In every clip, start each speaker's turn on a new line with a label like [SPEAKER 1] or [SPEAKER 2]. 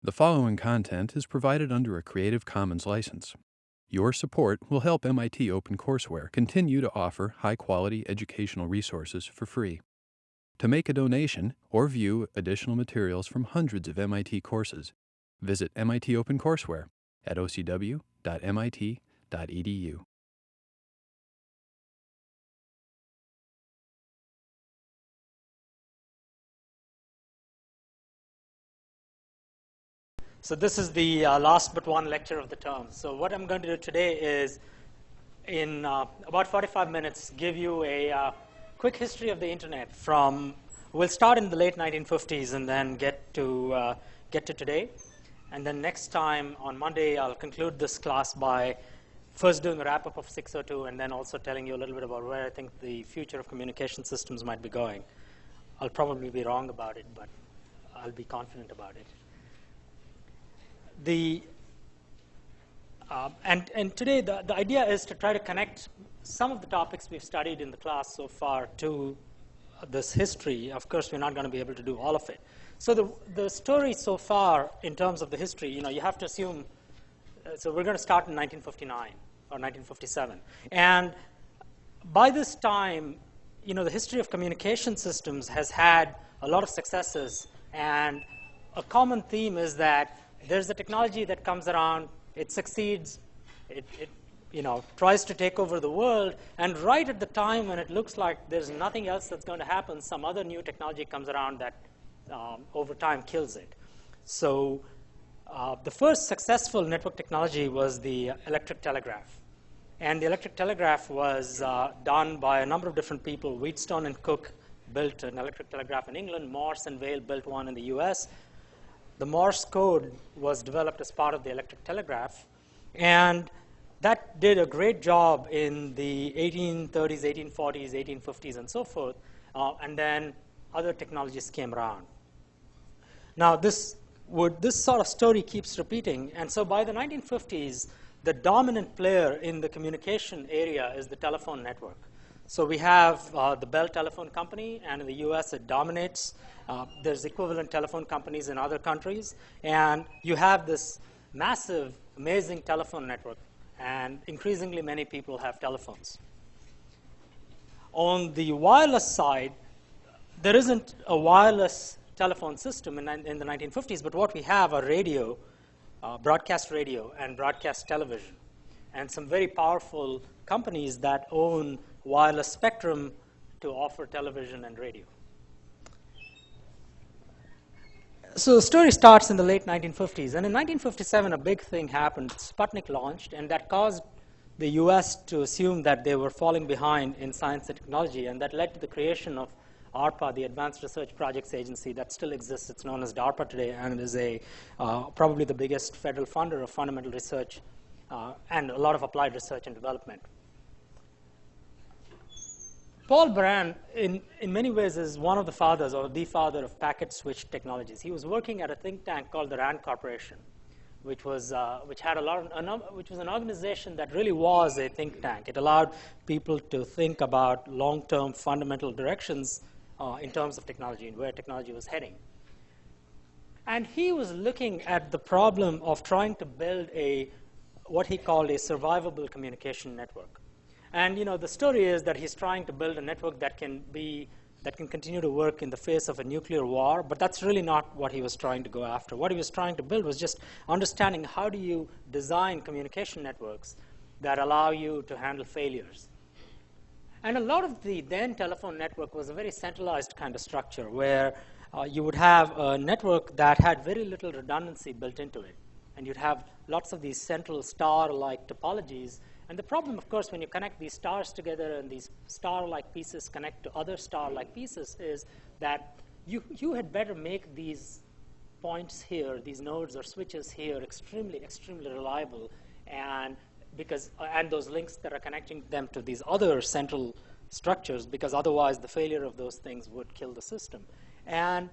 [SPEAKER 1] The following content is provided under a Creative Commons license. Your support will help MIT OpenCourseware continue to offer high-quality educational resources for free. To make a donation or view additional materials from hundreds of MIT courses, visit MIT OpenCourseware at ocw.mit.edu.
[SPEAKER 2] So this is the last but one lecture of the term. So what I'm going to do today is, in about 45 minutes, give you a quick history of the internet from, we'll start in the late 1950s and then get to today. And then next time, on Monday, I'll conclude this class by first doing a wrap-up of 602 and then also telling you a little bit about where I think the future of communication systems might be going. I'll probably be wrong about it, but I'll be confident about it. And today the idea is to try to connect some of the topics we've studied in the class so far to this history. Of course, we're not going to be able to do all of it. So the story so far in terms of the history, you have to assume, so we're going to start in 1959 or 1957. And by this time, the history of communication systems has had a lot of successes, and a common theme is that there's a technology that comes around, it succeeds, it tries to take over the world, and right at the time when it looks like there's nothing else that's going to happen, some other new technology comes around that over time kills it. So the first successful network technology was the electric telegraph. And the electric telegraph was done by a number of different people. Wheatstone and Cook built an electric telegraph in England. Morse and Vail built one in the US. The Morse code was developed as part of the electric telegraph, and that did a great job in the 1830s, 1840s, 1850s, and so forth, and then other technologies came around. Now, this sort of story keeps repeating, and so by the 1950s, the dominant player in the communication area is the telephone network. So we have the Bell Telephone Company, and in the US it dominates. There's equivalent telephone companies in other countries, and you have this massive, amazing telephone network, and increasingly many people have telephones. On the wireless side, there isn't a wireless telephone system in the 1950s, but what we have are radio, broadcast radio, and broadcast television, and some very powerful companies that own wireless spectrum to offer television and radio. So the story starts in the late 1950s, and in 1957 a big thing happened. Sputnik launched, and that caused the US to assume that they were falling behind in science and technology, and that led to the creation of ARPA, the Advanced Research Projects Agency, that still exists. It's known as DARPA today, and is probably the biggest federal funder of fundamental research and a lot of applied research and development. Paul Brand, in many ways, is one of the fathers, or the father, of packet switch technologies. He was working at a think tank called the RAND Corporation, which was an organization that really was a think tank. It allowed people to think about long-term fundamental directions in terms of technology and where technology was heading. And he was looking at the problem of trying to build what he called a survivable communication network. And the story is that he's trying to build a network that can continue to work in the face of a nuclear war, but that's really not what he was trying to go after. What he was trying to build was just understanding how do you design communication networks that allow you to handle failures. And a lot of the then telephone network was a very centralized kind of structure where you would have a network that had very little redundancy built into it. And you'd have lots of these central star-like topologies. And the problem, of course, when you connect these stars together and these star-like pieces connect to other star-like pieces, is that you had better make these points here, these nodes or switches here, extremely, extremely reliable, and those links that are connecting them to these other central structures, because otherwise the failure of those things would kill the system. And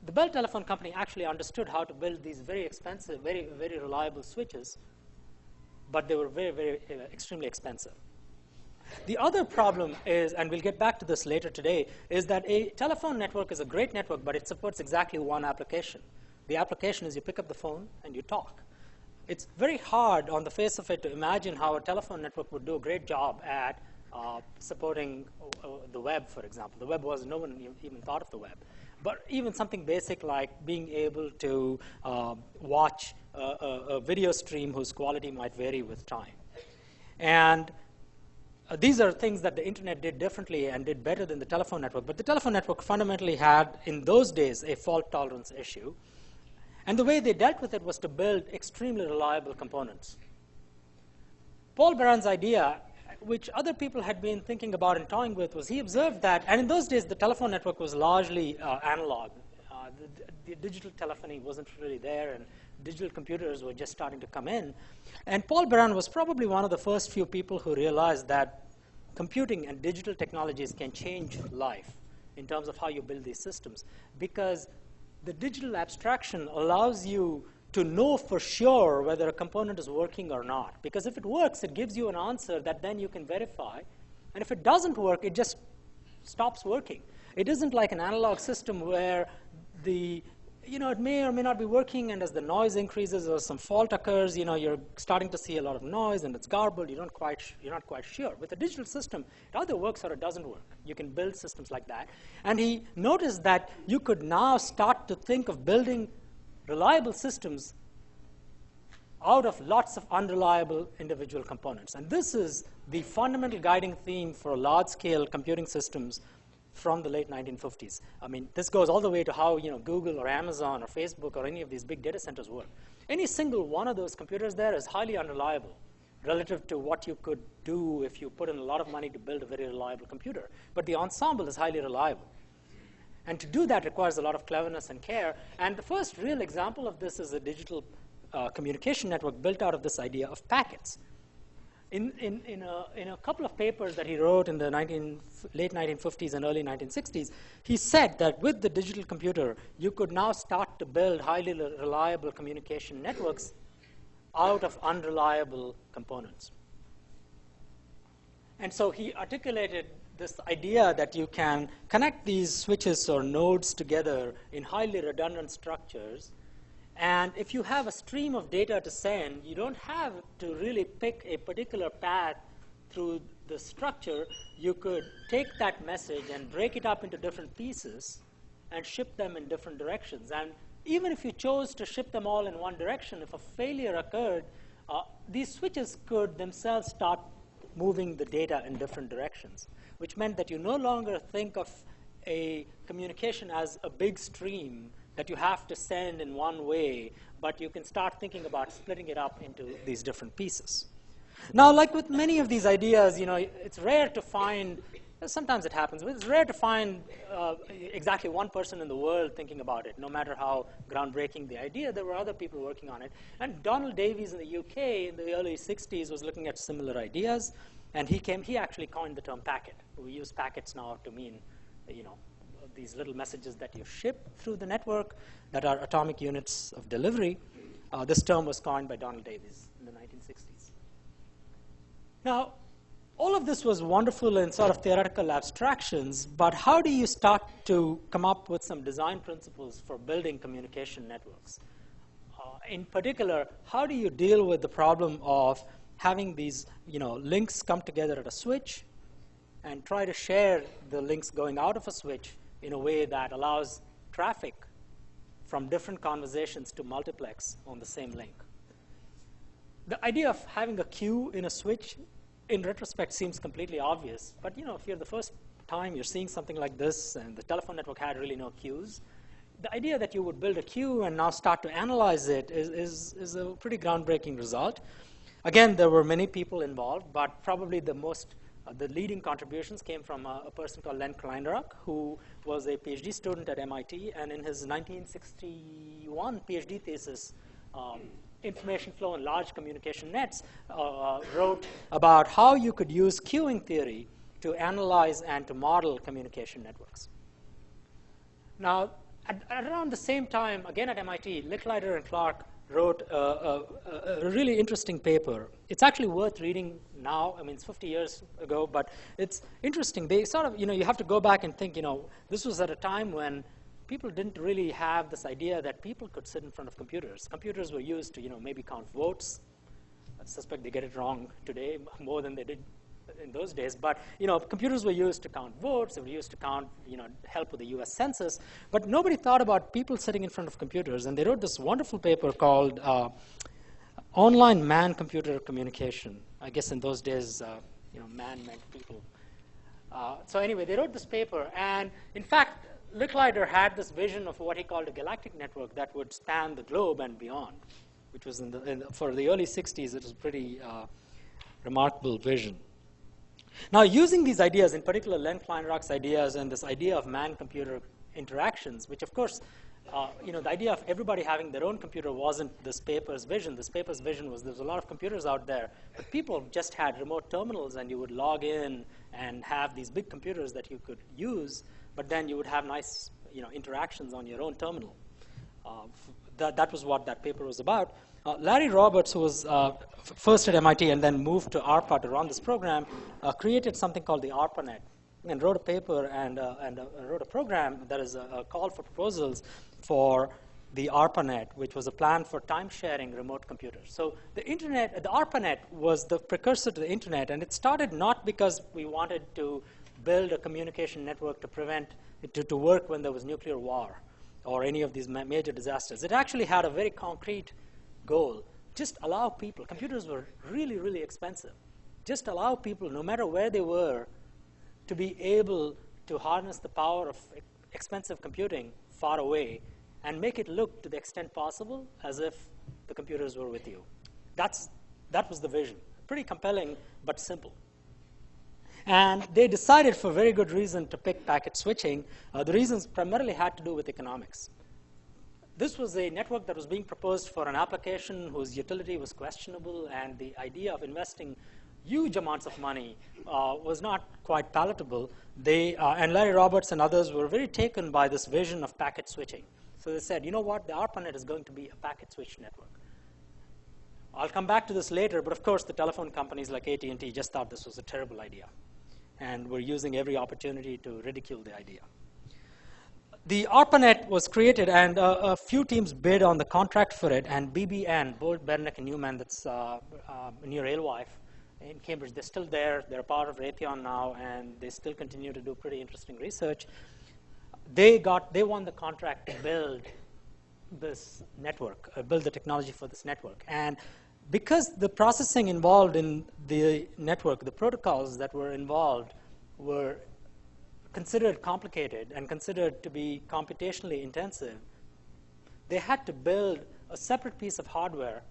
[SPEAKER 2] the Bell Telephone Company actually understood how to build these very expensive, very, very reliable switches, but they were very, very extremely expensive. The other problem is, and we'll get back to this later today, is that a telephone network is a great network, but it supports exactly one application. The application is you pick up the phone and you talk. It's very hard on the face of it to imagine how a telephone network would do a great job at supporting the web, for example. The web was, no one even thought of the web. But even something basic like being able to watch a video stream whose quality might vary with time. And these are things that the internet did differently and did better than the telephone network. But the telephone network fundamentally had, in those days, a fault tolerance issue. And the way they dealt with it was to build extremely reliable components. Paul Baran's idea, which other people had been thinking about and toying with, was he observed that, and in those days the telephone network was largely analog. The digital telephony wasn't really there, and digital computers were just starting to come in. And Paul Baran was probably one of the first few people who realized that computing and digital technologies can change life in terms of how you build these systems, because the digital abstraction allows you to know for sure whether a component is working or not. Because if it works, it gives you an answer that then you can verify. And if it doesn't work, it just stops working. It isn't like an analog system where it may or may not be working, and as the noise increases or some fault occurs, you're starting to see a lot of noise and it's garbled. You're not quite sure. With a digital system, it either works or it doesn't work. You can build systems like that. And he noticed that you could now start to think of building reliable systems out of lots of unreliable individual components. And this is the fundamental guiding theme for large-scale computing systems from the late 1950s. I mean, this goes all the way to how Google or Amazon or Facebook or any of these big data centers work. Any single one of those computers there is highly unreliable relative to what you could do if you put in a lot of money to build a very reliable computer. But the ensemble is highly reliable. And to do that requires a lot of cleverness and care. And the first real example of this is a digital communication network built out of this idea of packets. In a couple of papers that he wrote in the late 1950s and early 1960s, he said that with the digital computer, you could now start to build highly reliable communication networks out of unreliable components. And so he articulated this idea that you can connect these switches or nodes together in highly redundant structures. And if you have a stream of data to send, you don't have to really pick a particular path through the structure. You could take that message and break it up into different pieces and ship them in different directions. And even if you chose to ship them all in one direction, if a failure occurred, these switches could themselves start moving the data in different directions, which meant that you no longer think of a communication as a big stream that you have to send in one way, but you can start thinking about splitting it up into these different pieces. Now, like with many of these ideas, it's rare to find, sometimes it happens, but it's rare to find exactly one person in the world thinking about it, no matter how groundbreaking the idea. There were other people working on it. And Donald Davies in the UK in the early 60s was looking at similar ideas, and he actually coined the term packet. We use packets now to mean, these little messages that you ship through the network that are atomic units of delivery. This term was coined by Donald Davies in the 1960s. Now, all of this was wonderful in sort of theoretical abstractions, but how do you start to come up with some design principles for building communication networks? In particular, how do you deal with the problem of having these links come together at a switch and try to share the links going out of a switch in a way that allows traffic from different conversations to multiplex on the same link? The idea of having a queue in a switch, in retrospect, seems completely obvious. But if you're the first time you're seeing something like this, and the telephone network had really no queues, the idea that you would build a queue and now start to analyze it is a pretty groundbreaking result. Again, there were many people involved, but probably the leading contributions came from a person called Len Kleinrock, who was a PhD student at MIT, and in his 1961 PhD thesis, Information Flow in Large Communication Nets, wrote about how you could use queuing theory to analyze and to model communication networks. Now, at around the same time, again at MIT, Licklider and Clark wrote a really interesting paper. It's actually worth reading now. I mean, it's 50 years ago, but it's interesting. They sort of, you have to go back and think, this was at a time when people didn't really have this idea that people could sit in front of computers. Computers were used to, maybe count votes. I suspect they get it wrong today more than they did in those days. But, computers were used to count votes. They were used to count, help with the U.S. Census. But nobody thought about people sitting in front of computers. And they wrote this wonderful paper called Online Man-Computer Communication. I guess in those days, man meant people. So anyway, they wrote this paper. And in fact, Licklider had this vision of what he called a galactic network that would span the globe and beyond, which was for the early 60s. It was a pretty remarkable vision. Now, using these ideas, in particular Len Kleinrock's ideas and this idea of man-computer interactions, which of course, the idea of everybody having their own computer wasn't this paper's vision. This paper's vision was there's a lot of computers out there, but people just had remote terminals, and you would log in and have these big computers that you could use, but then you would have nice interactions on your own terminal. That was what that paper was about. Larry Roberts, who was first at MIT and then moved to ARPA to run this program, created something called the ARPANET and wrote a paper and wrote a program that is a call for proposals for the ARPANET, which was a plan for time-sharing remote computers. So the ARPANET was the precursor to the internet, and it started not because we wanted to build a communication network to prevent it to work when there was nuclear war or any of these major disasters. It actually had a very concrete goal. Just allow people. Computers were really, really expensive. Just allow people, no matter where they were, to be able to harness the power of expensive computing far away and make it look, to the extent possible, as if the computers were with you. That was the vision. Pretty compelling, but simple. And they decided, for very good reason, to pick packet switching. The reasons primarily had to do with economics. This was a network that was being proposed for an application whose utility was questionable, and the idea of investing huge amounts of money was not quite palatable. And Larry Roberts and others were very taken by this vision of packet switching. So they said, you know what, the ARPANET is going to be a packet switch network. I'll come back to this later, but of course the telephone companies like AT&T just thought this was a terrible idea and were using every opportunity to ridicule the idea. The ARPANET was created, and a few teams bid on the contract for it, and BBN, Bolt, Bernick, and Newman, that's near Alewife in Cambridge, they're still there. They're a part of Raytheon now, and they still continue to do pretty interesting research. They won the contract to build this network, build the technology for this network. And because the processing involved in the network, the protocols that were involved were considered complicated and considered to be computationally intensive, they had to build a separate piece of hardware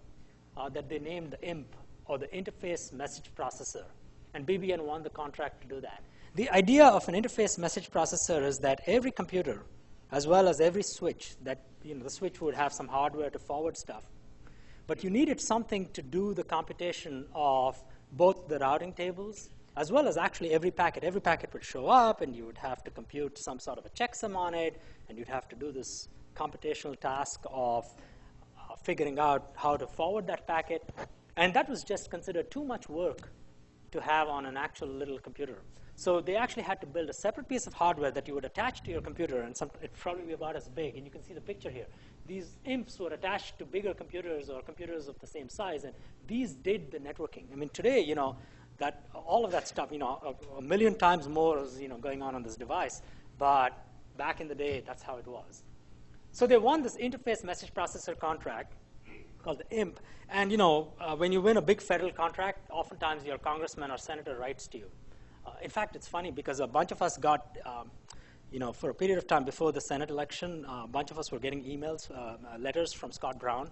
[SPEAKER 2] that they named the IMP, or the Interface Message Processor. And BBN won the contract to do that. The idea of an interface message processor is that every computer, as well as every switch, that the switch would have some hardware to forward stuff, but you needed something to do the computation of both the routing tables, as well as actually every packet. Every packet would show up, and you would have to compute some sort of a checksum on it, and you'd have to do this computational task of figuring out how to forward that packet. And that was just considered too much work to have on an actual little computer. So they actually had to build a separate piece of hardware that you would attach to your computer, and it'd probably be about as big. And you can see the picture here. These IMPs were attached to bigger computers or computers of the same size, and these did the networking. I mean, today, that all of that stuff, a million times more is going on this device. But back in the day, that's how it was. So they won this interface message processor contract called the IMP. And when you win a big federal contract, oftentimes your congressman or senator writes to you. In fact, it's funny because a bunch of us got, for a period of time before the Senate election, a bunch of us were getting emails, letters from Scott Brown,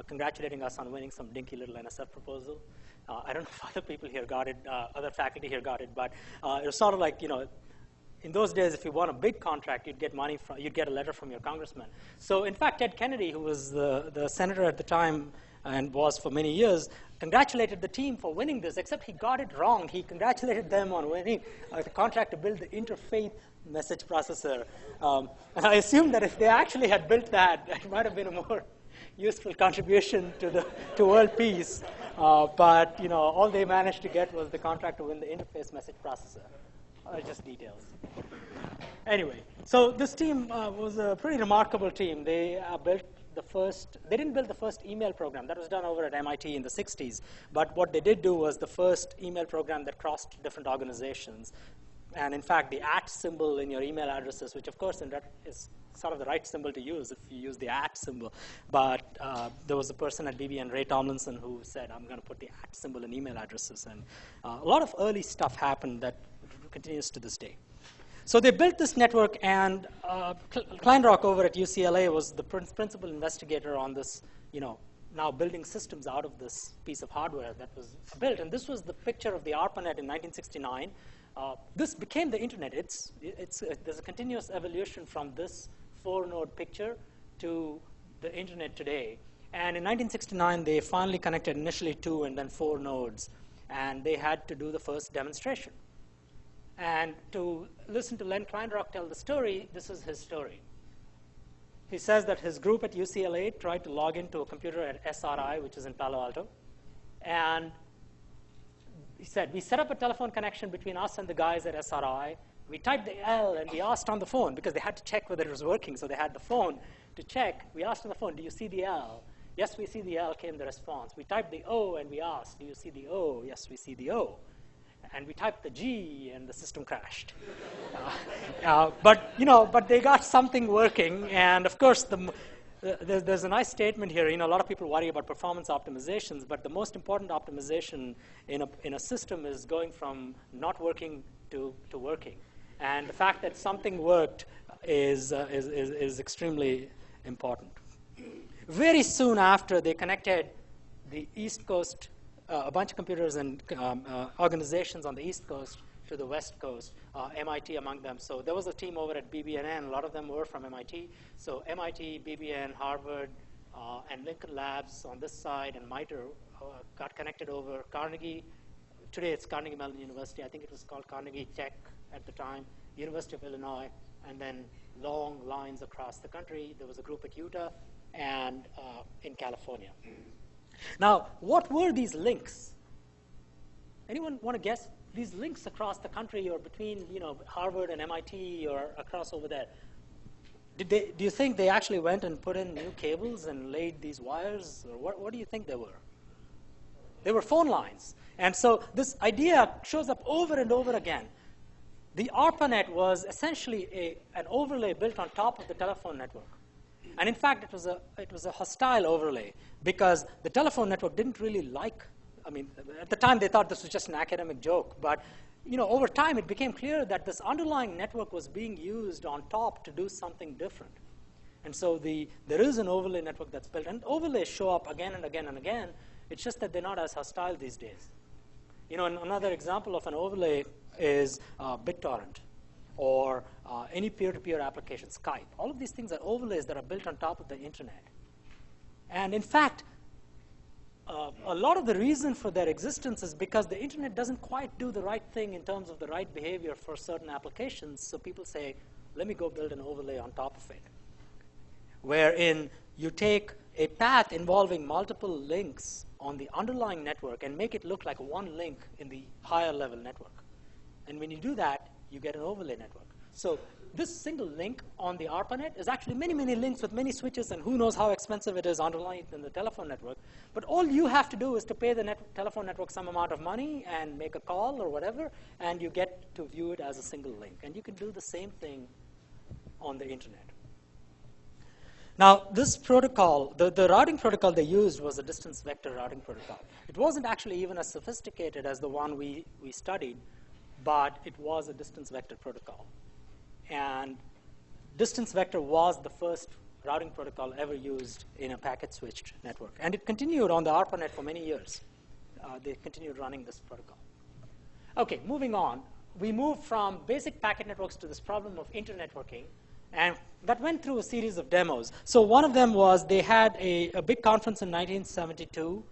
[SPEAKER 2] congratulating us on winning some dinky little NSF proposal. I don't know if other people here got it, other faculty here got it, but it was sort of like, in those days, if you won a big contract, you'd get a letter from your congressman. So in fact, Ted Kennedy, who was the senator at the time and was for many years, congratulated the team for winning this, except he got it wrong. He congratulated them on winning the contract to build the interfaith message processor. And I assume that if they actually had built that, it might have been a more useful contribution to world peace. But all they managed to get was the contract to win the interface message processor. Just details. Anyway, so this team was a pretty remarkable team. They didn't build the first email program. That was done over at MIT in the 60s. But what they did do was the first email program that crossed different organizations. And in fact, the @ symbol in your email addresses, which of course is sort of the right symbol to use if you use the @ symbol. But there was a person at BBN, Ray Tomlinson, who said, I'm going to put the @ symbol in email addresses. And a lot of early stuff happened that continues to this day. So they built this network, and Kleinrock over at UCLA was the principal investigator on this, now building systems out of this piece of hardware that was built. And this was the picture of the ARPANET in 1969. This became the internet. There's a continuous evolution from this 4-node picture to the internet today. And in 1969, they finally connected initially 2 and then 4 nodes. And they had to do the first demonstration. And to listen to Len Kleinrock tell the story, this is his story. He says that his group at UCLA tried to log into a computer at SRI, which is in Palo Alto. And he said, we set up a telephone connection between us and the guys at SRI. We typed the L, and we asked on the phone, because they had to check whether it was working, so they had the phone to check. We asked on the phone, do you see the L? Yes, we see the L, came the response. We typed the O, and we asked, do you see the O? Yes, we see the O. And we typed the G, and the system crashed. But they got something working, and of course, there's a nice statement here. A lot of people worry about performance optimizations, but the most important optimization in a system is going from not working to working. And the fact that something worked is extremely important. Very soon after, they connected the East Coast, a bunch of computers and organizations on the East Coast to the West Coast, MIT among them. So there was a team over at BBN, a lot of them were from MIT. So MIT, BBN, Harvard, and Lincoln Labs on this side, and MITRE got connected over. Carnegie, today it's Carnegie Mellon University. I think it was called Carnegie Tech at the time, University of Illinois, and then long lines across the country. There was a group at Utah and in California. Now, what were these links? Anyone want to guess? These links across the country, or between Harvard and MIT, or across over there. Do you think they actually went and put in new cables and laid these wires, or what do you think they were? They were phone lines. And so this idea shows up over and over again. The ARPANET was essentially an overlay built on top of the telephone network. And in fact, it was a hostile overlay, because the telephone network didn't really like. At the time, they thought this was just an academic joke. But over time, it became clear that this underlying network was being used on top to do something different. And so there is an overlay network that's built. And overlays show up again and again and again. It's just that they're not as hostile these days. Another example of an overlay is BitTorrent, or any peer-to-peer application, Skype. All of these things are overlays that are built on top of the internet. And in fact, a lot of the reason for their existence is because the internet doesn't quite do the right thing in terms of the right behavior for certain applications. So people say, let me go build an overlay on top of it, wherein you take a path involving multiple links on the underlying network and make it look like one link in the higher level network. And when you do that, you get an overlay network. So this single link on the ARPANET is actually many, many links with many switches, and who knows how expensive it is underlying in the telephone network. But all you have to do is to pay the telephone network some amount of money and make a call or whatever, and you get to view it as a single link. And you can do the same thing on the internet. Now, this protocol, the routing protocol they used was a distance vector routing protocol. It wasn't actually even as sophisticated as the one we studied, but it was a distance vector protocol. And distance vector was the first routing protocol ever used in a packet-switched network. And it continued on the ARPANET for many years. They continued running this protocol. OK, moving on. We moved from basic packet networks to this problem of internetworking. And that went through a series of demos. So one of them was they had a big conference in 1972.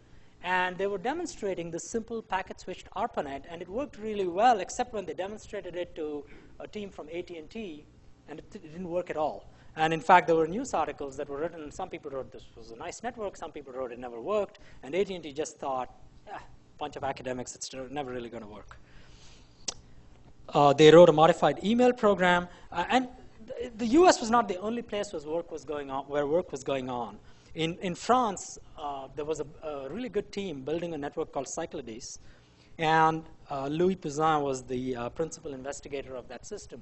[SPEAKER 2] And they were demonstrating this simple packet-switched ARPANET. And it worked really well, except when they demonstrated it to a team from AT&T, and it didn't work at all. And in fact, there were news articles that were written. Some people wrote this was a nice network. Some people wrote it never worked. And AT&T just thought, bunch of academics, it's never really going to work. They wrote a modified email program, and the U.S. was not the only place where work was going on. In France, there was a really good team building a network called Cyclades, and Louis Pouzin was the principal investigator of that system.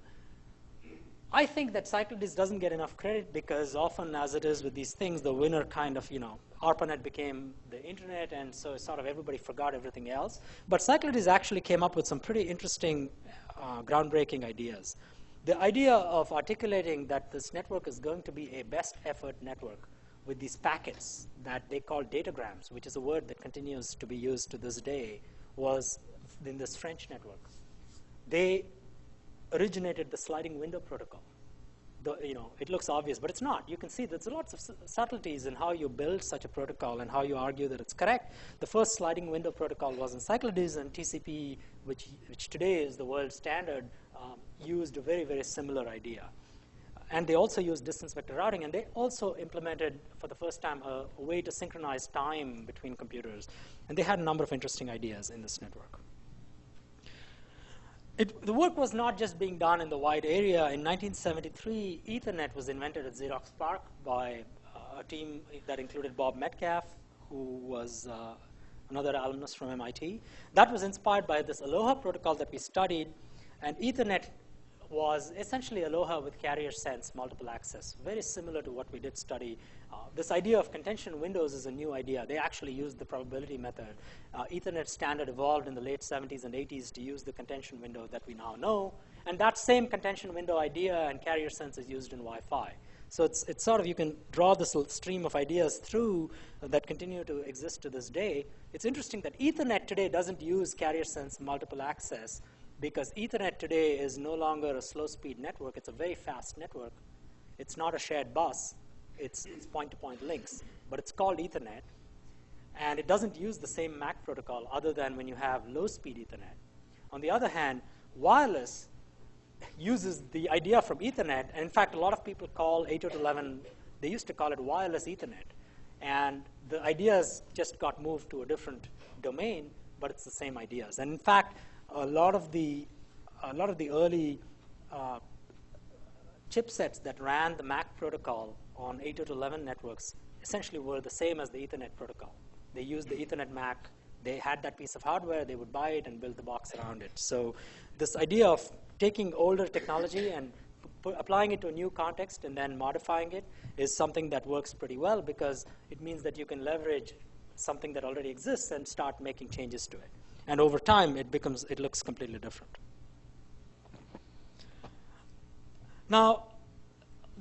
[SPEAKER 2] I think that Cyclades doesn't get enough credit because often, as it is with these things, the winner kind of, ARPANET became the internet, and so sort of everybody forgot everything else. But Cyclades actually came up with some pretty interesting, groundbreaking ideas. The idea of articulating that this network is going to be a best effort network with these packets that they call datagrams, which is a word that continues to be used to this day, was in this French network. They originated the sliding window protocol. It looks obvious, but it's not. You can see there's lots of subtleties in how you build such a protocol and how you argue that it's correct. The first sliding window protocol was in Cyclades, and TCP, which today is the world standard, used a very, very similar idea. And they also used distance vector routing, and they also implemented, for the first time, a way to synchronize time between computers. And they had a number of interesting ideas in this network. The work was not just being done in the wide area. In 1973, Ethernet was invented at Xerox PARC by a team that included Bob Metcalf, who was another alumnus from MIT. That was inspired by this Aloha protocol that we studied, and Ethernet was essentially Aloha with carrier sense multiple access, very similar to what we did study. This idea of contention windows is a new idea. They actually used the probability method. Ethernet standard evolved in the late 70s and 80s to use the contention window that we now know. And that same contention window idea and carrier sense is used in Wi-Fi. So it's sort of, you can draw this stream of ideas through that continue to exist to this day. It's interesting that Ethernet today doesn't use carrier sense multiple access, because Ethernet today is no longer a slow-speed network. It's a very fast network. It's not a shared bus. It's point-to-point links. But it's called Ethernet. And it doesn't use the same MAC protocol other than when you have low-speed Ethernet. On the other hand, wireless uses the idea from Ethernet. And in fact, a lot of people call 802.11, they used to call it wireless Ethernet. And the ideas just got moved to a different domain, but it's the same ideas. And in fact, a lot of the early chipsets that ran the MAC protocol on 802.11 networks essentially were the same as the Ethernet protocol. They used the Ethernet MAC. They had that piece of hardware. They would buy it and build the box around it. So this idea of taking older technology and applying it to a new context and then modifying it is something that works pretty well, because it means that you can leverage something that already exists and start making changes to it. And over time, it looks completely different. Now,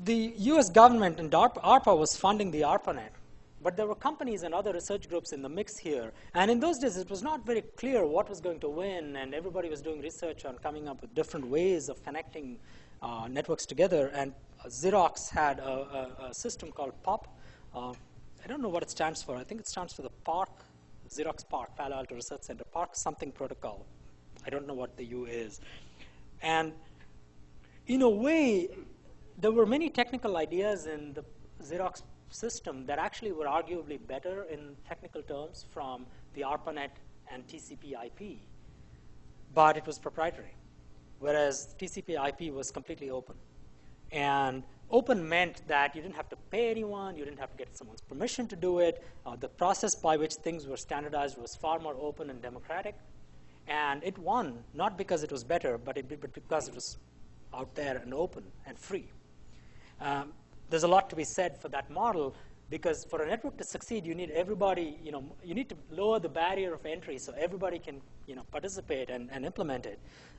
[SPEAKER 2] the US government and ARPA was funding the ARPANET, but there were companies and other research groups in the mix here. And in those days, it was not very clear what was going to win, and everybody was doing research on coming up with different ways of connecting networks together. And Xerox had a system called POP. I don't know what it stands for. I think it stands for the PARC, Xerox PARC, Palo Alto Research Center, PARC something protocol. I don't know what the U is. And in a way, there were many technical ideas in the Xerox system that actually were arguably better in technical terms from the ARPANET and TCP IP, but it was proprietary, whereas TCP IP was completely open. And open meant that you didn't have to pay anyone, you didn't have to get someone's permission to do it. The process by which things were standardized was far more open and democratic. And it won, not because it was better, but because it was out there and open and free. There's a lot to be said for that model, because for a network to succeed, you need everybody, you need to lower the barrier of entry so everybody can participate and implement it.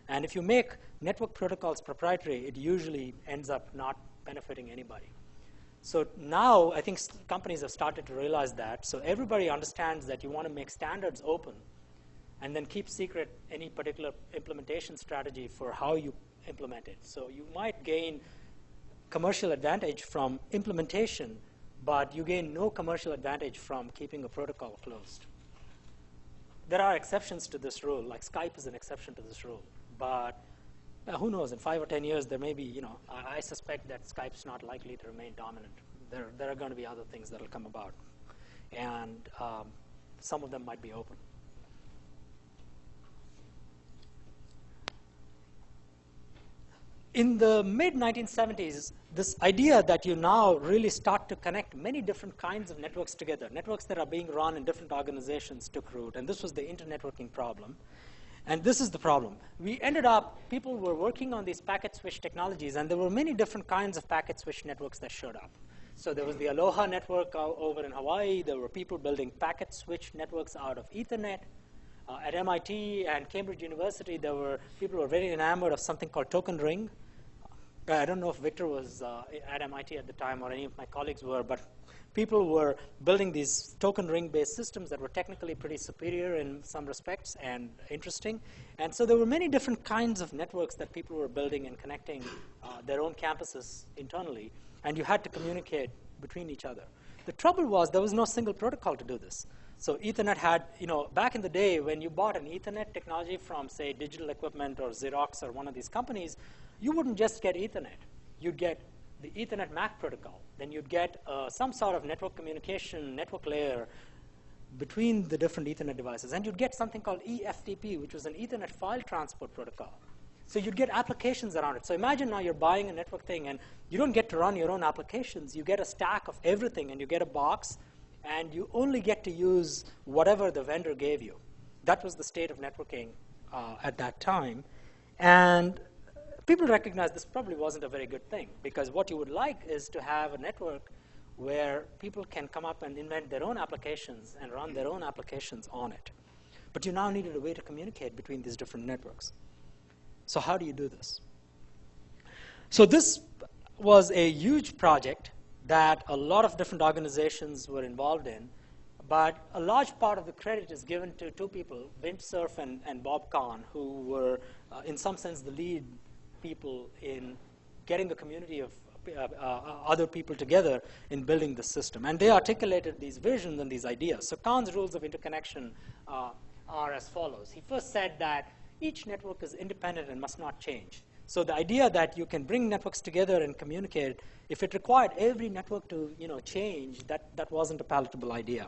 [SPEAKER 2] And if you make network protocols proprietary, it usually ends up not benefiting anybody. So now I think companies have started to realize that. So everybody understands that you want to make standards open and then keep secret any particular implementation strategy for how you implement it. So you might gain commercial advantage from implementation, but you gain no commercial advantage from keeping a protocol closed. There are exceptions to this rule, like Skype is an exception to this rule. But who knows, in 5 or 10 years, there may be, I suspect that Skype's not likely to remain dominant. There are going to be other things that will come about. And some of them might be open. in the mid-1970s, this idea that you now really start to connect many different kinds of networks together, networks that are being run in different organizations, took root. And this was the internetworking problem. And this is the problem. We ended up, people were working on these packet switch technologies, and there were many different kinds of packet switch networks that showed up. So there was the Aloha network over in Hawaii. There were people building packet switch networks out of Ethernet. At MIT and Cambridge University, people were very enamored of something called token ring. I don't know if Victor was at MIT at the time or any of my colleagues were, but people were building these token ring-based systems that were technically pretty superior in some respects and interesting. And so there were many different kinds of networks that people were building and connecting their own campuses internally, and you had to communicate between each other. The trouble was there was no single protocol to do this. So Ethernet had, back in the day when you bought an Ethernet technology from, say, Digital Equipment or Xerox or one of these companies, you wouldn't just get Ethernet. You'd get the Ethernet MAC protocol. Then you'd get some sort of network communication, network layer between the different Ethernet devices. And you'd get something called eFTP, which was an Ethernet file transport protocol. So you'd get applications around it. So imagine now you're buying a network thing, and you don't get to run your own applications. You get a stack of everything, and you get a box, and you only get to use whatever the vendor gave you. That was the state of networking at that time. And people recognized this probably wasn't a very good thing, because what you would like is to have a network where people can come up and invent their own applications and run their own applications on it. But you now needed a way to communicate between these different networks. So how do you do this? So this was a huge project that a lot of different organizations were involved in, but a large part of the credit is given to two people, Vint Cerf and Bob Kahn, who were, in some sense, the lead people in getting a community of other people together in building the system. And they articulated these visions and these ideas. So Kahn's rules of interconnection are as follows. He first said that each network is independent and must not change. So the idea that you can bring networks together and communicate, if it required every network to change, that wasn't a palatable idea.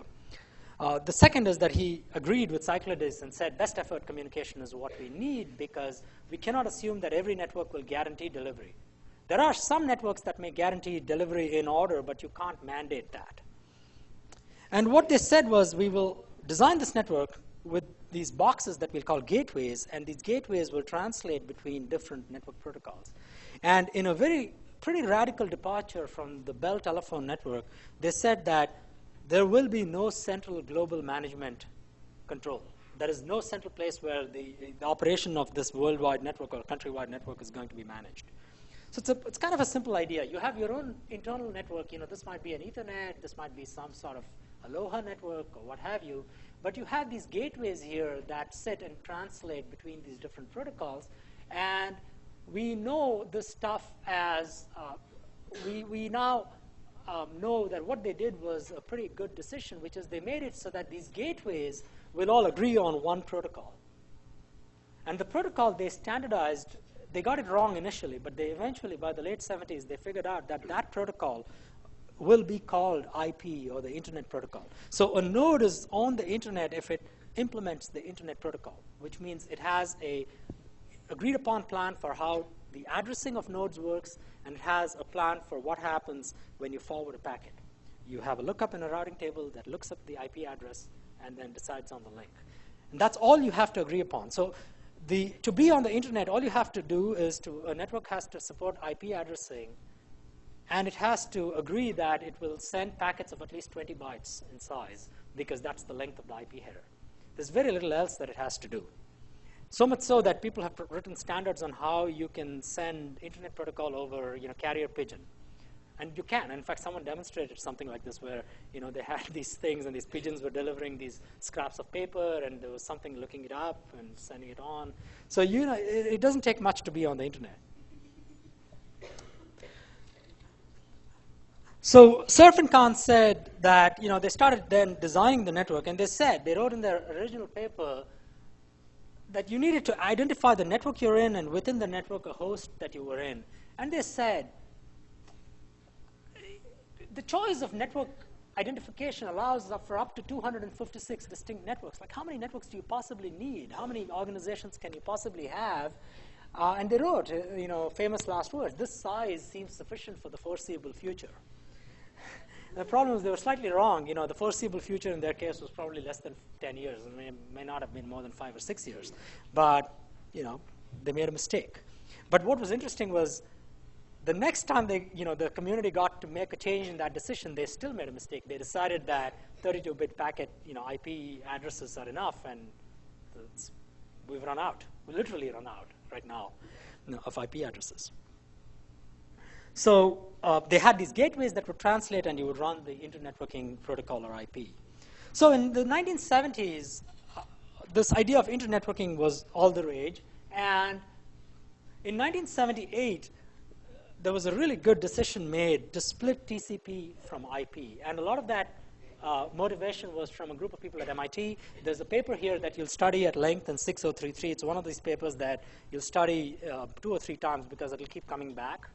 [SPEAKER 2] The second is that he agreed with Cyclades and said best effort communication is what we need, because we cannot assume that every network will guarantee delivery. There are some networks that may guarantee delivery in order, but you can't mandate that. And what they said was, we will design this network with these boxes that we'll call gateways, and these gateways will translate between different network protocols. And in a pretty radical departure from the Bell telephone network, they said that there will be no central global management control. There is no central place where the operation of this worldwide network or countrywide network is going to be managed. So it's kind of a simple idea. You have your own internal network. This might be an Ethernet, this might be some sort of Aloha network or what have you, but you have these gateways here that sit and translate between these different protocols, and we know this stuff as, we now know that what they did was a pretty good decision, which is they made it so that these gateways will all agree on one protocol. And the protocol they standardized, they got it wrong initially, but they eventually, by the late 70s, they figured out that that protocol will be called IP, or the Internet Protocol. So a node is on the Internet if it implements the Internet Protocol, which means it has a agreed upon plan for how the addressing of nodes works, and it has a plan for what happens when you forward a packet. You have a lookup in a routing table that looks up the IP address and then decides on the link. And that's all you have to agree upon. So to be on the Internet, all you have to do is a network has to support IP addressing, and it has to agree that it will send packets of at least 20 bytes in size, because that's the length of the IP header. There's very little else that it has to do. So much so that people have written standards on how you can send Internet protocol over carrier pigeon. And you can. In fact, someone demonstrated something like this where they had these things, and these pigeons were delivering these scraps of paper, and there was something looking it up and sending it on. So it doesn't take much to be on the Internet. So Cerf and Kahn said that they started then designing the network, and they wrote in their original paper that you needed to identify the network you're in, and within the network a host that you were in. And they said the choice of network identification allows for up to 256 distinct networks. Like, how many networks do you possibly need? How many organizations can you possibly have? And they wrote, famous last words, "This size seems sufficient for the foreseeable future." The problem is they were slightly wrong. The foreseeable future in their case was probably less than 10 years. It may not have been more than 5 or 6 years. But, they made a mistake. But what was interesting was the next time the community got to make a change in that decision, they still made a mistake. They decided that 32-bit packet, IP addresses are enough, and we've run out. We literally run out right now of IP addresses. So they had these gateways that would translate, and you would run the internetworking protocol or IP. So in the 1970s, this idea of internetworking was all the rage. And in 1978, there was a really good decision made to split TCP from IP. And a lot of that motivation was from a group of people at MIT. There's a paper here that you'll study at length in 6033. It's one of these papers that you'll study 2 or 3 times because it'll keep coming back.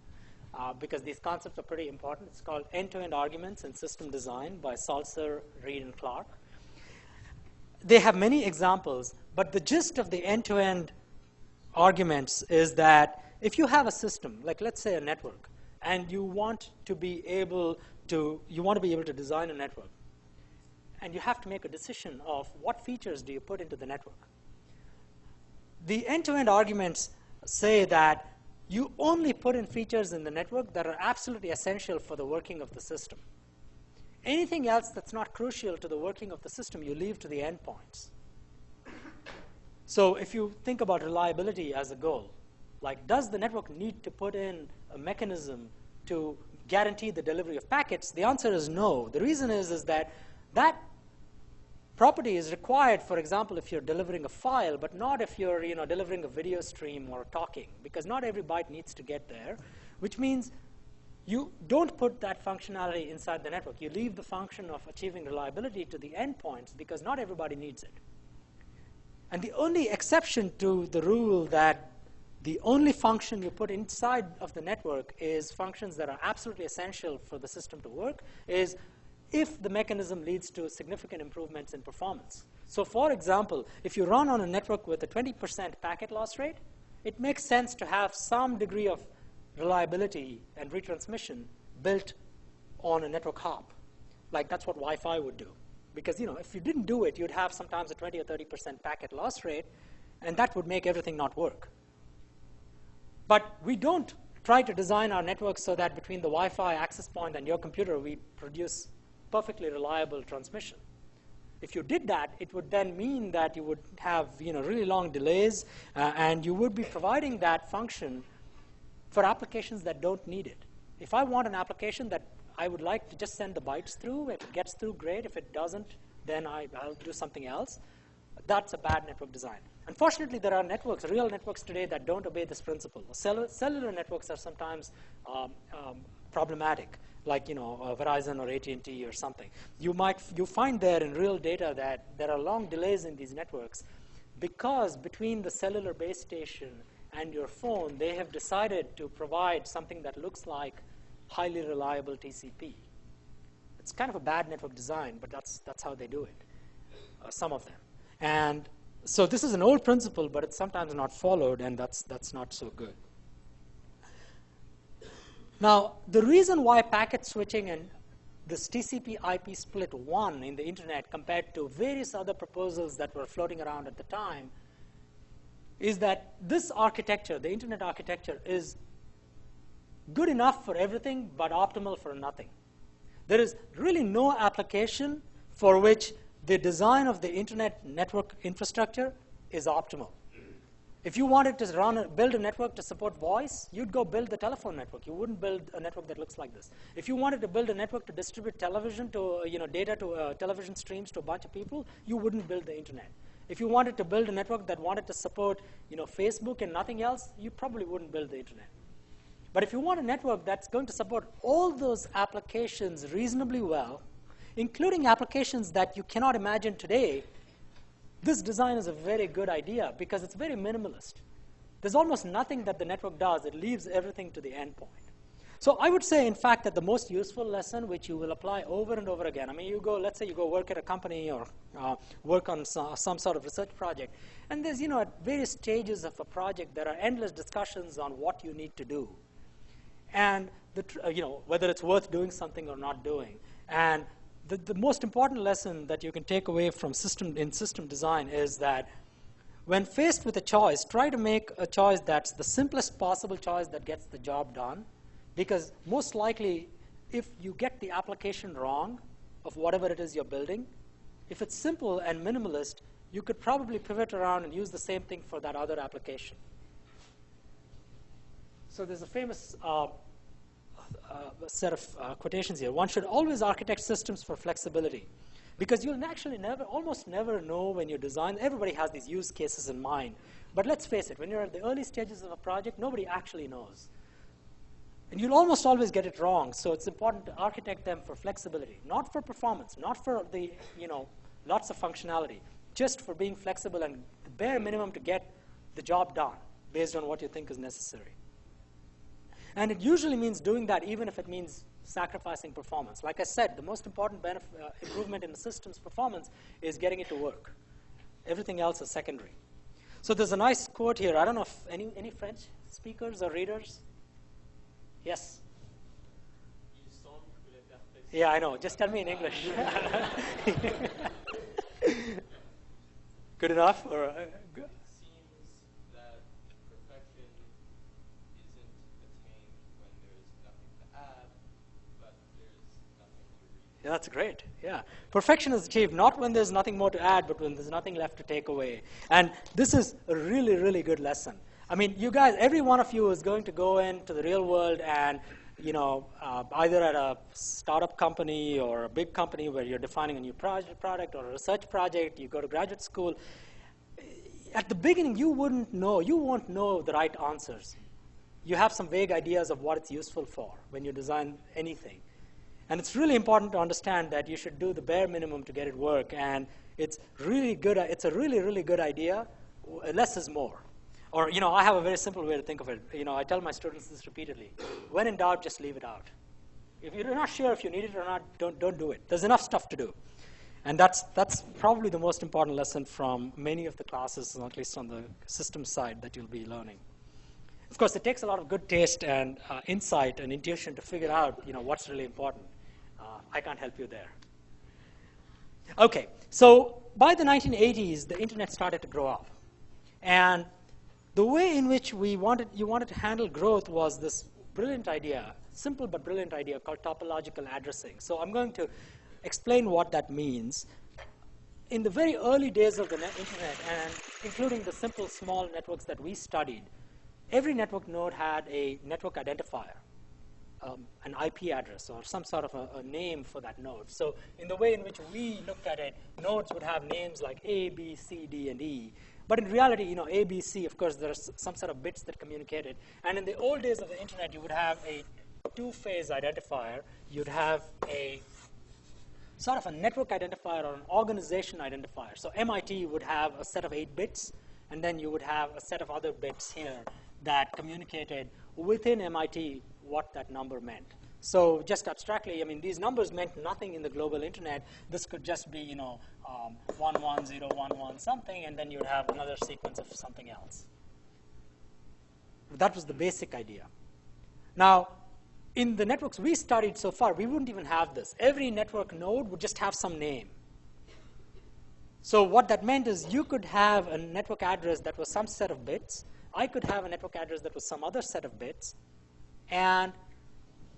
[SPEAKER 2] Because these concepts are pretty important. It's called End-to-End Arguments in System Design by Salzer, Reed, and Clark. They have many examples, but the gist of the end-to-end arguments is that if you have a system, like let's say a network, and you want to be able to design a network, and you have to make a decision of what features do you put into the network. The end-to-end arguments say that you only put in features in the network that are absolutely essential for the working of the system. Anything else that's not crucial to the working of the system, you leave to the endpoints. So if you think about reliability as a goal, like does the network need to put in a mechanism to guarantee the delivery of packets? The answer is no. The reason is that property is required, for example, if you're delivering a file, but not if you're delivering a video stream or talking, because not every byte needs to get there, which means you don't put that functionality inside the network. You leave the function of achieving reliability to the endpoints because not everybody needs it. And the only exception to the rule that the only function you put inside of the network is functions that are absolutely essential for the system to work is if the mechanism leads to significant improvements in performance. So for example, if you run on a network with a 20% packet loss rate, it makes sense to have some degree of reliability and retransmission built on a network hop. Like that's what Wi-Fi would do. Because if you didn't do it, you'd have sometimes a 20 or 30% packet loss rate, and that would make everything not work. But we don't try to design our network so that between the Wi-Fi access point and your computer, we produce perfectly reliable transmission. If you did that, it would then mean that you would have really long delays, and you would be providing that function for applications that don't need it. If I want an application that I would like to just send the bytes through, if it gets through, great. If it doesn't, then I'll do something else. That's a bad network design. Unfortunately, there are networks, real networks today, that don't obey this principle. Cellular networks are sometimes problematic, like Verizon or AT&T or something. You find there in real data that there are long delays in these networks because between the cellular base station and your phone, they have decided to provide something that looks like highly reliable TCP. It's kind of a bad network design, but that's how they do it, some of them. And so this is an old principle, but it's sometimes not followed, and that's not so good. Now, the reason why packet switching and this TCP IP split won in the internet compared to various other proposals that were floating around at the time is that this architecture, the internet architecture, is good enough for everything but optimal for nothing. There is really no application for which the design of the internet network infrastructure is optimal. If you wanted to build a network to support voice, you'd go build the telephone network. You wouldn't build a network that looks like this. If you wanted to build a network to distribute television to data to television streams to a bunch of people, you wouldn't build the internet. If you wanted to build a network that wanted to support Facebook and nothing else, you probably wouldn't build the internet. But if you want a network that's going to support all those applications reasonably well, including applications that you cannot imagine today, this design is a very good idea because it's very minimalist. There's almost nothing that the network does. It leaves everything to the endpoint. So I would say, in fact, that the most useful lesson, which you will apply over and over again, I mean, let's say you go work at a company or work on some sort of research project, and there's, at various stages of a project, there are endless discussions on what you need to do, and whether it's worth doing something or not doing. And the most important lesson that you can take away from system design is that when faced with a choice, try to make a choice that's the simplest possible choice that gets the job done. Because most likely, if you get the application wrong of whatever it is you're building, if it's simple and minimalist, you could probably pivot around and use the same thing for that other application. So there's a famous set of quotations here. One should always architect systems for flexibility. Because you'll actually almost never know when you design. Everybody has these use cases in mind. But let's face it, when you're at the early stages of a project, nobody actually knows. And you'll almost always get it wrong. So it's important to architect them for flexibility, not for performance, not for the, lots of functionality, just for being flexible and the bare minimum to get the job done based on what you think is necessary. And it usually means doing that even if it means sacrificing performance. Like I said, the most important improvement in the system's performance is getting it to work. Everything else is secondary. So there's a nice quote here. I don't know if any French speakers or readers? Yes? Yeah, I know. Just tell me in English. Good enough? Or,
[SPEAKER 3] It seems that perfection isn't attained when there's nothing to add, but there's nothing to read.
[SPEAKER 2] Yeah, that's great. Yeah. Perfection is achieved not when there's nothing more to add, but when there's nothing left to take away. And this is a really, really good lesson. I mean, you guys, every one of you is going to go into the real world and, either at a startup company or a big company where you're defining a new product or a research project, you go to graduate school. At the beginning, you won't know the right answers. You have some vague ideas of what it's useful for when you design anything. And it's really important to understand that you should do the bare minimum to get it work. And it's really good. It's a really, really good idea. Less is more. Or, I have a very simple way to think of it. I tell my students this repeatedly. When in doubt, just leave it out. If you're not sure if you need it or not, don't do it. There's enough stuff to do. And that's probably the most important lesson from many of the classes, at least on the systems side, that you'll be learning. Of course, it takes a lot of good taste and insight and intuition to figure out, what's really important. I can't help you there. Okay, so by the 1980s, the internet started to grow up. And the way in which you wanted to handle growth was this brilliant idea, simple but brilliant idea called topological addressing. So I'm going to explain what that means. In the very early days of the internet, and including the simple small networks that we studied, every network node had a network identifier, an IP address or some sort of a name for that node. So in the way in which we looked at it, nodes would have names like A, B, C, D, and E. But in reality, A, B, C, of course, there's some set of bits that communicated. And in the old days of the internet, you would have a two-phase identifier. You'd have a sort of a network identifier or an organization identifier. So MIT would have a set of 8 bits, and then you would have a set of other bits here that communicated within MIT what that number meant. So just abstractly, these numbers meant nothing in the global internet. This could just be, 11011 something, and then you'd have another sequence of something else. That was the basic idea. Now, in the networks we studied so far, we wouldn't even have this. Every network node would just have some name. So what that meant is you could have a network address that was some set of bits. I could have a network address that was some other set of bits. And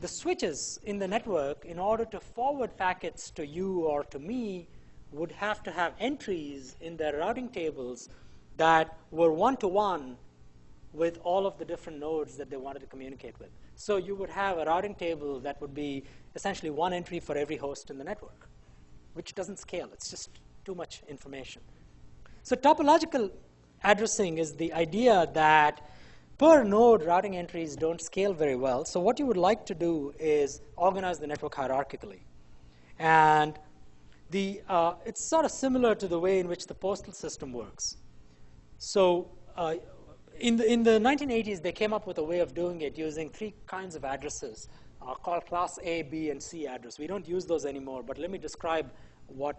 [SPEAKER 2] the switches in the network, in order to forward packets to you or to me, would have to have entries in their routing tables that were one-to-one with all of the different nodes that they wanted to communicate with. So you would have a routing table that would be essentially one entry for every host in the network, which doesn't scale. It's just too much information. So topological addressing is the idea that per node routing entries don't scale very well. So what you would like to do is organize the network hierarchically. And it's sort of similar to the way in which the postal system works. So In the 1980s, they came up with a way of doing it using 3 kinds of addresses called class A, B, and C address. We don't use those anymore, but let me describe what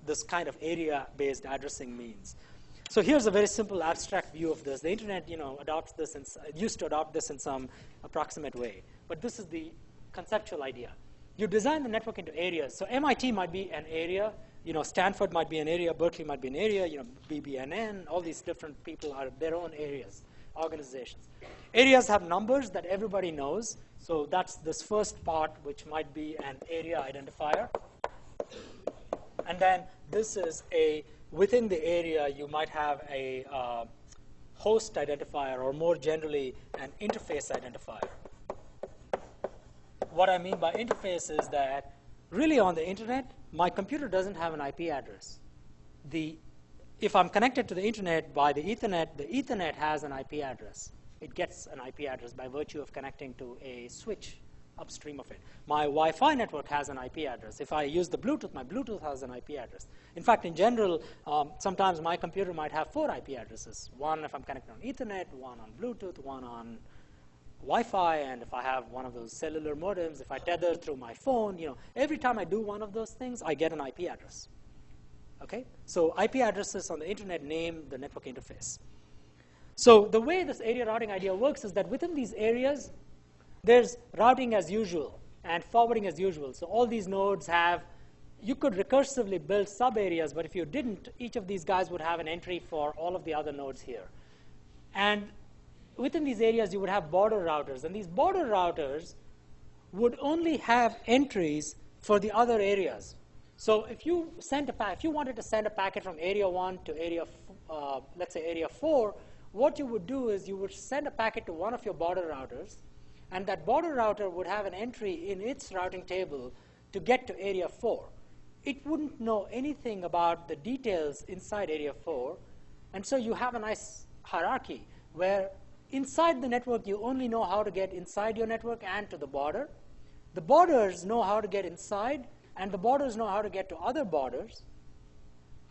[SPEAKER 2] this kind of area-based addressing means. So here's a very simple abstract view of this. The internet, adopts this and used to adopt this in some approximate way, but this is the conceptual idea. You design the network into areas. So MIT might be an area. Stanford might be an area. Berkeley might be an area. BBNN. All these different people are their own areas, organizations. Areas have numbers that everybody knows. So that's this first part, which might be an area identifier. And then this is within the area, you might have a host identifier, or more generally, an interface identifier. What I mean by interface is that really on the internet, my computer doesn't have an IP address. If I'm connected to the internet by the Ethernet has an IP address. It gets an IP address by virtue of connecting to a switch upstream of it. My Wi-Fi network has an IP address. If I use the Bluetooth, my Bluetooth has an IP address. In fact, in general, sometimes my computer might have 4 IP addresses. One if I'm connected on Ethernet, one on Bluetooth, one on Wi-Fi, and if I have one of those cellular modems, if I tether through my phone, every time I do one of those things, I get an IP address. Okay? So IP addresses on the internet name the network interface. So the way this area routing idea works is that within these areas, there's routing as usual and forwarding as usual. So all these nodes you could recursively build sub-areas, but if you didn't, each of these guys would have an entry for all of the other nodes here. And within these areas, you would have border routers. And these border routers would only have entries for the other areas. So if you wanted to send a packet from area 1 to area, let's say area 4, what you would do is you would send a packet to one of your border routers, and that border router would have an entry in its routing table to get to area 4. It wouldn't know anything about the details inside area 4, and so you have a nice hierarchy where inside the network, you only know how to get inside your network and to the border. The borders know how to get inside, and the borders know how to get to other borders.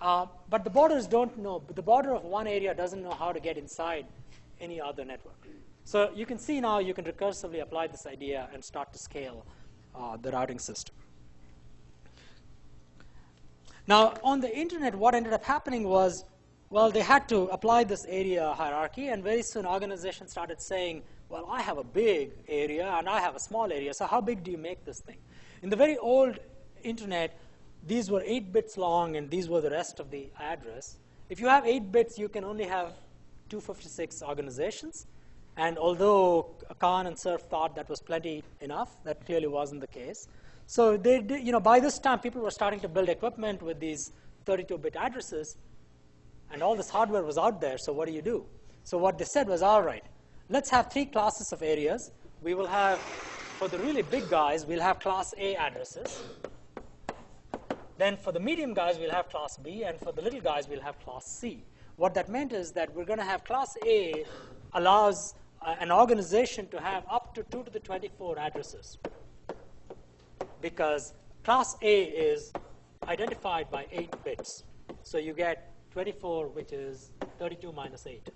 [SPEAKER 2] But the borders don't know. The border of one area doesn't know how to get inside any other network. So you can see now you can recursively apply this idea and start to scale the routing system. Now, on the internet, what ended up happening was, well, they had to apply this area hierarchy, and very soon organizations started saying, well, I have a big area and I have a small area, so how big do you make this thing? In the very old internet, these were 8 bits long, and these were the rest of the address. If you have 8 bits, you can only have 256 organizations. And although Khan and Cerf thought that was plenty enough, that clearly wasn't the case. So they did, by this time, people were starting to build equipment with these 32-bit addresses, and all this hardware was out there, so what do you do? So what they said was, all right, let's have 3 classes of areas. We will have, for the really big guys, we'll have class A addresses. Then for the medium guys, we'll have class B, and for the little guys, we'll have class C. What that meant is that we're going to have class A allows an organization to have up to 2 to the 24 addresses, because class A is identified by 8 bits. So you get 24, which is 32 minus 8.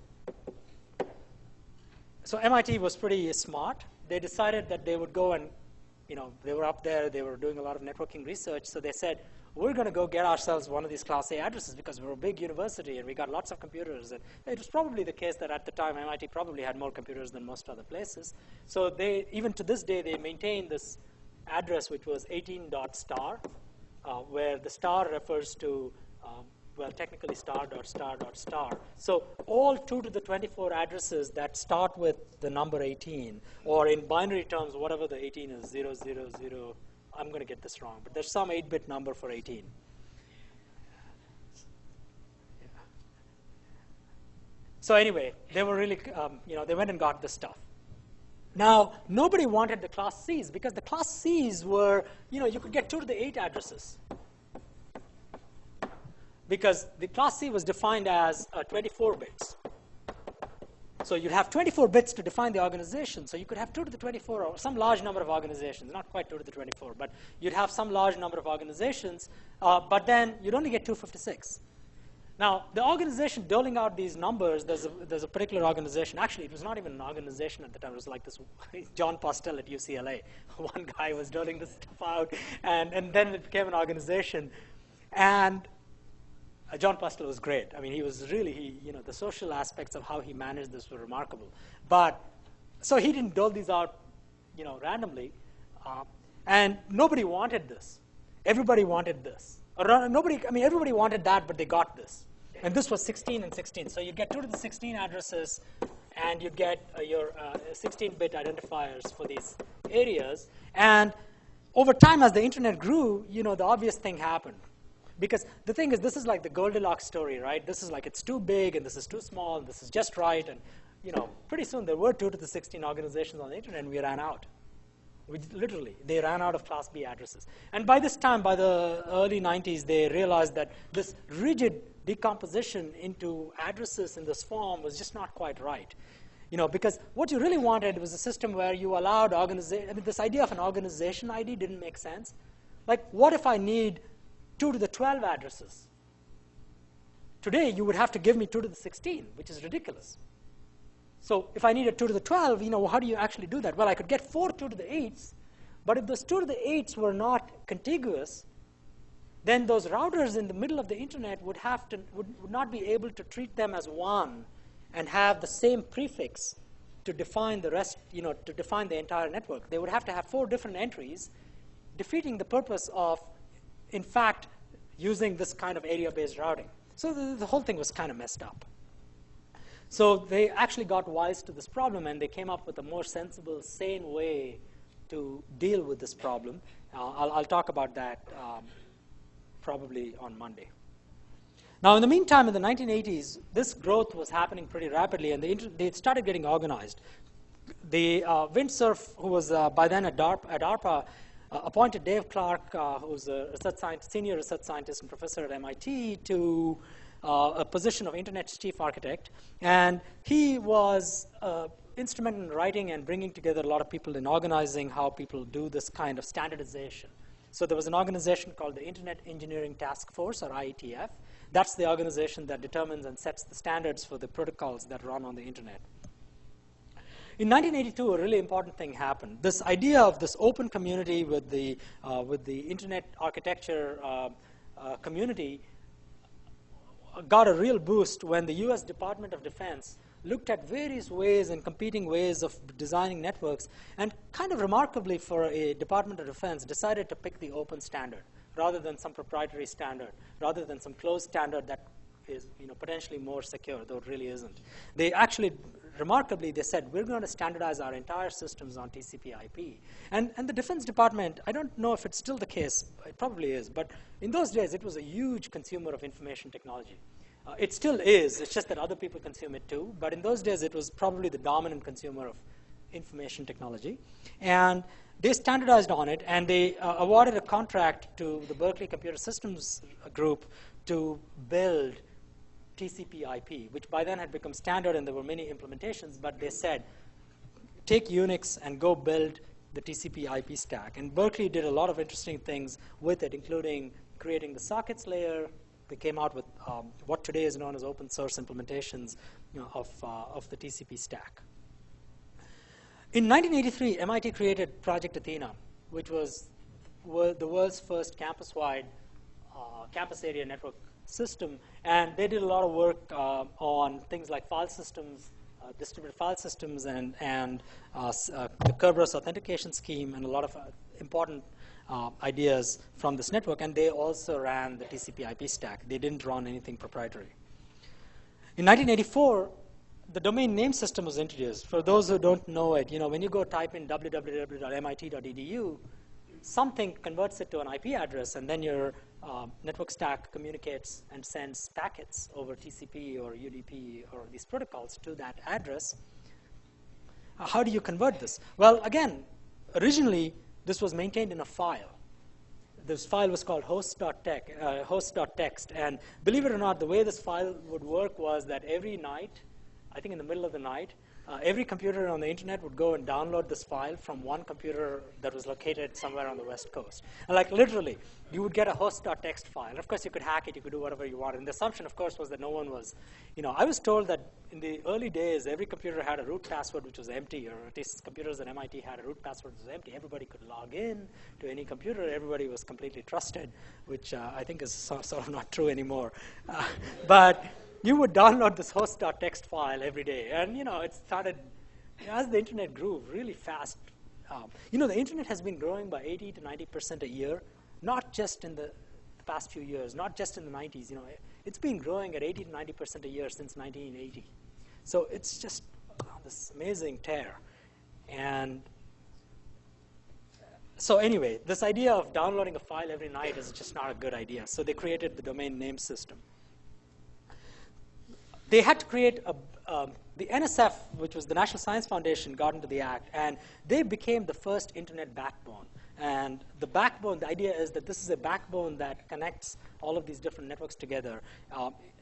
[SPEAKER 2] So MIT was pretty smart. They decided that they would go and, they were up there, they were doing a lot of networking research, so they said, we're going to go get ourselves one of these class A addresses because we're a big university and we got lots of computers. And it was probably the case that at the time MIT probably had more computers than most other places. So they, even to this day, they maintain this address which was 18 dot star, where the star refers to, well, technically star dot star dot star. So all 2 to the 24 addresses that start with the number 18, or in binary terms, whatever the 18 is, 0, 0, 0. I'm going to get this wrong, but there's some 8-bit number for 18. Yeah. So anyway, they were really, they went and got this stuff. Now, nobody wanted the class Cs because the class Cs were, you could get 2 to the 8 addresses. Because the class C was defined as 24 bits. So you'd have 24 bits to define the organization. So you could have 2 to the 24 or some large number of organizations, not quite 2 to the 24, but you'd have some large number of organizations, but then you'd only get 256. Now, the organization doling out these numbers, there's a particular organization. Actually, it was not even an organization at the time. It was like this John Postel at UCLA. One guy was doling this stuff out, and then it became an organization. And John Postel was great. I mean, he was really, the social aspects of how he managed this were remarkable. But, so he didn't dole these out, randomly. And nobody wanted this. Everybody wanted this. Everybody wanted that, but they got this. And this was 16 and 16. So you get 2 to the 16 addresses, and you get your 16-bit identifiers for these areas. And over time, as the internet grew, the obvious thing happened. Because the thing is, this is like the Goldilocks story, right? This is like it's too big, and this is too small, and this is just right. And pretty soon there were 2 to the 16 organizations on the internet, and we ran out. Literally, they ran out of Class B addresses. And by this time, by the early 90s, they realized that this rigid decomposition into addresses in this form was just not quite right. Because what you really wanted was a system where you allowed this idea of an organization ID didn't make sense. Like, what if I need 2 to the 12 addresses? Today, you would have to give me 2 to the 16, which is ridiculous. So if I needed 2 to the 12, how do you actually do that? Well, I could get 4 2 to the 8s, but if those 2 to the 8s were not contiguous, then those routers in the middle of the internet would not be able to treat them as one and have the same prefix to define the rest, to define the entire network. They would have to have 4 different entries, defeating the purpose of, in fact, using this kind of area-based routing. So the whole thing was kind of messed up. So they actually got wise to this problem, and they came up with a more sensible, sane way to deal with this problem. I'll talk about that probably on Monday. Now, in the meantime, in the 1980s, this growth was happening pretty rapidly, and they started getting organized. The Windsurf, who was by then at DARPA, appointed Dave Clark, who's a senior research scientist and professor at MIT, to a position of Internet's chief architect. And he was instrumental in writing and bringing together a lot of people in organizing how people do this kind of standardization. So there was an organization called the Internet Engineering Task Force, or IETF. That's the organization that determines and sets the standards for the protocols that run on the internet. In 1982, a really important thing happened. This idea of this open community with the internet architecture community got a real boost when the US Department of Defense looked at various ways and competing ways of designing networks, and kind of remarkably for a Department of Defense, decided to pick the open standard rather than some proprietary standard, rather than some closed standard that is potentially more secure, though it really isn't. They actually, remarkably, they said, we're going to standardize our entire systems on TCP/IP. And the Defense Department, I don't know if it's still the case, it probably is, but in those days, it was a huge consumer of information technology. It still is, it's just that other people consume it too, but in those days, it was probably the dominant consumer of information technology. And they standardized on it, and they awarded a contract to the Berkeley Computer Systems Group to build TCP/IP, which by then had become standard, and there were many implementations, but they said, take Unix and go build the TCP/IP stack. And Berkeley did a lot of interesting things with it, including creating the sockets layer. They came out with what today is known as open source implementations of the TCP stack. In 1983, MIT created Project Athena, which was the world's first campus-wide campus area network system, and they did a lot of work on things like file systems, distributed file systems, and the Kerberos authentication scheme, and a lot of important ideas from this network. And they also ran the TCP/IP stack. They didn't run anything proprietary. In 1984, the domain name system was introduced. For those who don't know it, when you go type in www.mit.edu, something converts it to an IP address, and then your network stack communicates and sends packets over TCP or UDP or these protocols to that address. How do you convert this? Well, again, originally, this was maintained in a file. This file was called host.text. And believe it or not, the way this file would work was that every night, I think in the middle of the night, every computer on the internet would go and download this file from one computer that was located somewhere on the West Coast. And like literally, you would get a host.txt file. And of course, you could hack it. You could do whatever you wanted. And the assumption, of course, was that no one was, I was told that in the early days, every computer had a root password which was empty, or at least computers at MIT had a root password which was empty. Everybody could log in to any computer. Everybody was completely trusted, which I think is sort of not true anymore. But you would download this host.txt file every day. And, it started, as the internet grew really fast. The internet has been growing by 80 to 90% a year, not just in the past few years, not just in the 90s. It's been growing at 80 to 90% a year since 1980. So it's just this amazing tear. And so anyway, this idea of downloading a file every night is just not a good idea. So they created the domain name system. They had to create the NSF, which was the National Science Foundation, got into the act, and they became the first internet backbone. And the backbone, the idea is that this is a backbone that connects all of these different networks together,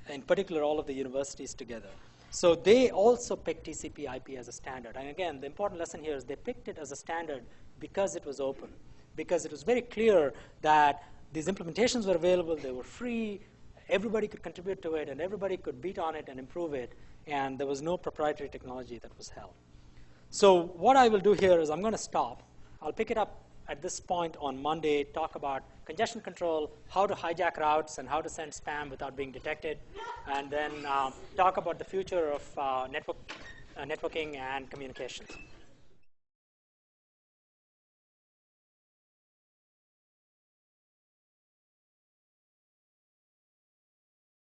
[SPEAKER 2] in particular all of the universities together. So they also picked TCP/IP as a standard. And again, the important lesson here is they picked it as a standard because it was open, because it was very clear that these implementations were available, they were free, everybody could contribute to it, and everybody could beat on it and improve it, and there was no proprietary technology that was held. So what I will do here is I'm going to stop. I'll pick it up at this point on Monday, talk about congestion control, how to hijack routes, and how to send spam without being detected, and then talk about the future of networking and communications.